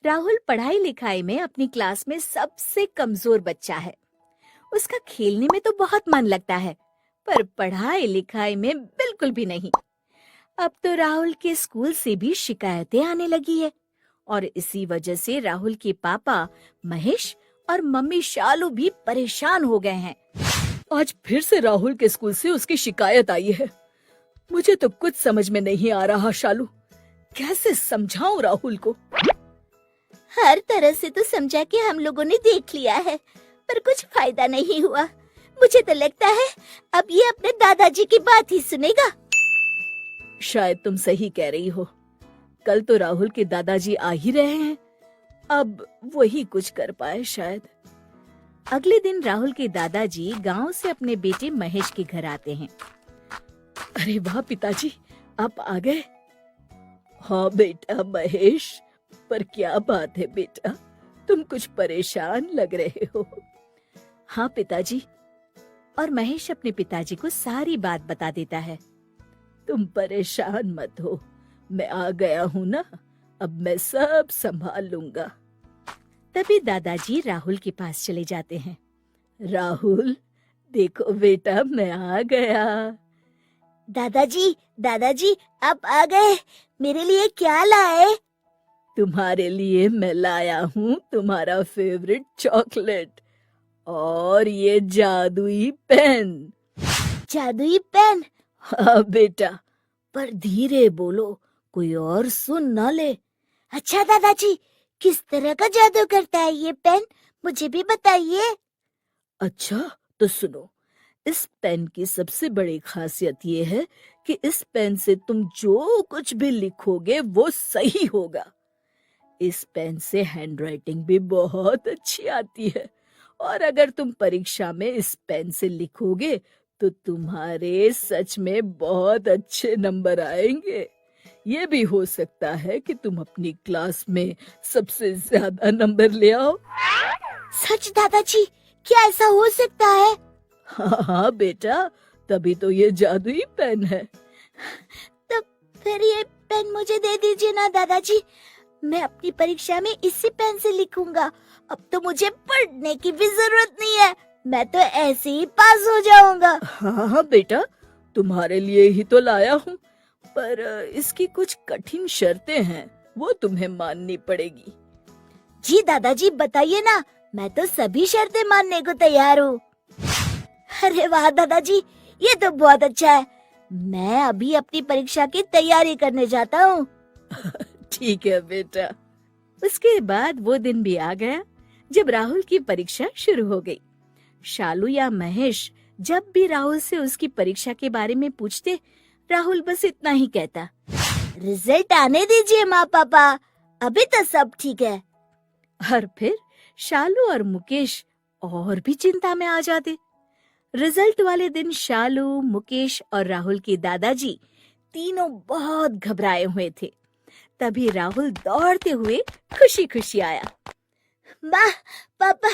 राहुल पढ़ाई लिखाई में अपनी क्लास में सबसे कमजोर बच्चा है। उसका खेलने में तो बहुत मन लगता है, पर पढ़ाई लिखाई में बिल्कुल भी नहीं। अब तो राहुल के स्कूल से भी शिकायतें आने लगी है और इसी वजह से राहुल के पापा महेश और मम्मी शालू भी परेशान हो गए हैं। आज फिर से राहुल के स्कूल से उसकी शिकायत आई है। मुझे तो कुछ समझ में नहीं आ रहा शालू, कैसे समझाऊं राहुल को? हर तरह से तो समझा के हम लोगों ने देख लिया है, पर कुछ फायदा नहीं हुआ। मुझे तो लगता है अब ये अपने दादाजी की बात ही सुनेगा। शायद तुम सही कह रही हो। कल तो राहुल के दादाजी आ ही रहे हैं, अब वही कुछ कर पाए शायद। अगले दिन राहुल के दादाजी गांव से अपने बेटे महेश के घर आते हैं। अरे वाह पिताजी, आप आ गए। हाँ बेटा महेश, पर क्या बात है बेटा, तुम कुछ परेशान लग रहे हो। हाँ पिताजी। और महेश अपने पिताजी को सारी बात बता देता है। तुम परेशान मत हो, मैं आ गया हूँ ना, अब मैं सब संभाल लूंगा। तभी दादाजी राहुल के पास चले जाते हैं। राहुल, देखो बेटा मैं आ गया। दादाजी आप आ गए। मेरे लिए क्या लाए? तुम्हारे लिए मैं लाया हूँ तुम्हारा फेवरेट चॉकलेट और ये जादुई पेन। जादुई पेन? हाँ बेटा, पर धीरे बोलो, कोई और सुन ना ले। अच्छा दादाजी, किस तरह का जादू करता है ये पेन, मुझे भी बताइए। अच्छा तो सुनो, इस पेन की सबसे बड़ी खासियत ये है कि इस पेन से तुम जो कुछ भी लिखोगे वो सही होगा। इस पेन से हैंडराइटिंग भी बहुत अच्छी आती है और अगर तुम परीक्षा में इस पेन से लिखोगे तो तुम्हारे सच में बहुत अच्छे नंबर आएंगे। ये भी हो सकता है कि तुम अपनी क्लास में सबसे ज्यादा नंबर ले आओ। सच दादाजी, क्या ऐसा हो सकता है? हाँ बेटा, तभी तो ये जादुई पेन है। तो फिर ये पेन मुझे दे दीजिए ना दादाजी, मैं अपनी परीक्षा में इसी पेन से लिखूंगा। अब तो मुझे पढ़ने की भी जरूरत नहीं है, मैं तो ऐसे ही पास हो जाऊंगा। हाँ बेटा, तुम्हारे लिए ही तो लाया हूँ, पर इसकी कुछ कठिन शर्तें हैं, वो तुम्हें माननी पड़ेगी। जी दादाजी बताइए ना, मैं तो सभी शर्तें मानने को तैयार हूँ। अरे वाह दादाजी, ये तो बहुत अच्छा है। मैं अभी अपनी परीक्षा की तैयारी करने जाता हूँ। ठीक है बेटा। उसके बाद वो दिन भी आ गया जब राहुल की परीक्षा शुरू हो गई। शालू या महेश जब भी राहुल से उसकी परीक्षा के बारे में पूछते, राहुल बस इतना ही कहता, रिजल्ट आने दीजिए माँ पापा, अभी तो सब ठीक है। और फिर शालू और मुकेश और भी चिंता में आ जाते। रिजल्ट वाले दिन शालू, मुकेश और राहुल के दादाजी तीनों बहुत घबराए हुए थे। तभी राहुल दौड़ते हुए खुशी खुशी आया। माँ, पापा,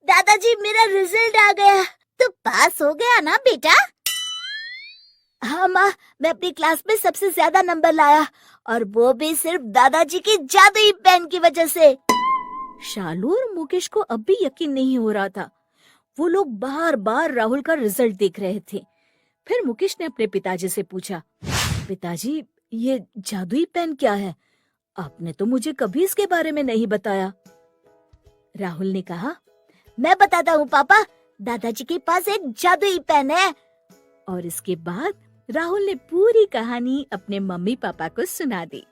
दादाजी मेरा रिजल्ट आ गया। तो पास हो गया ना बेटा? हाँ माँ, मैं अपनी क्लास में सबसे ज्यादा नंबर लाया, और वो भी सिर्फ दादाजी की जादुई पेन की वजह से। शालू और मुकेश को अब भी यकीन नहीं हो रहा था। वो लोग बार बार राहुल का रिजल्ट देख रहे थे। फिर मुकेश ने अपने पिताजी से पूछा, पिताजी ये जादुई पेन क्या है? आपने तो मुझे कभी इसके बारे में नहीं बताया। राहुल ने कहा, मैं बताता हूँ पापा, दादाजी के पास एक जादुई पेन है। और इसके बाद राहुल ने पूरी कहानी अपने मम्मी पापा को सुना दी।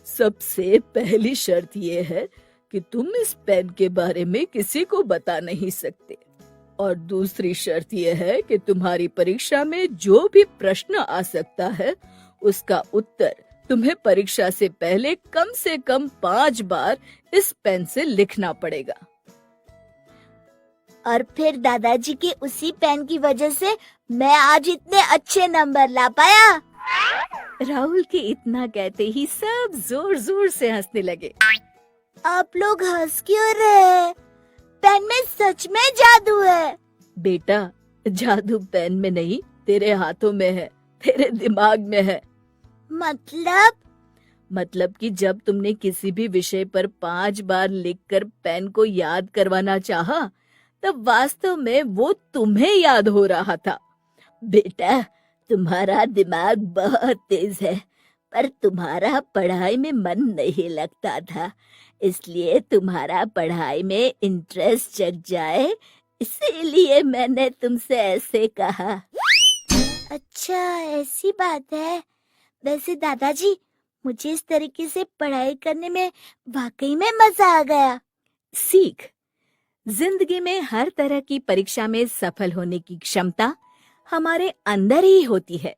सबसे पहली शर्त ये है कि तुम इस पेन के बारे में किसी को बता नहीं सकते, और दूसरी शर्त यह है कि तुम्हारी परीक्षा में जो भी प्रश्न आ सकता है उसका उत्तर तुम्हें परीक्षा से पहले कम से कम 5 बार इस पेन से लिखना पड़ेगा। और फिर दादाजी के उसी पेन की वजह से मैं आज इतने अच्छे नंबर ला पाया। राहुल के इतना कहते ही सब जोर जोर से हंसने लगे। आप लोग हंस क्यों रहे? पेन में सच में जादू है। बेटा, जादू पेन में नहीं, तेरे हाथों में है, तेरे दिमाग में है। मतलब कि जब तुमने किसी भी विषय पर 5 बार लिखकर पेन को याद करवाना चाहा, तब वास्तव में वो तुम्हें याद हो रहा था। बेटा, तुम्हारा दिमाग बहुत तेज है, पर तुम्हारा पढ़ाई में मन नहीं लगता था, इसलिए तुम्हारा पढ़ाई में इंटरेस्ट जग जाए, इसीलिए मैंने तुमसे ऐसे कहा। अच्छा, ऐसी बात है। वैसे दादाजी, मुझे इस तरीके से पढ़ाई करने में वाकई में मजा आ गया। सीख, जिंदगी में हर तरह की परीक्षा में सफल होने की क्षमता हमारे अंदर ही होती है।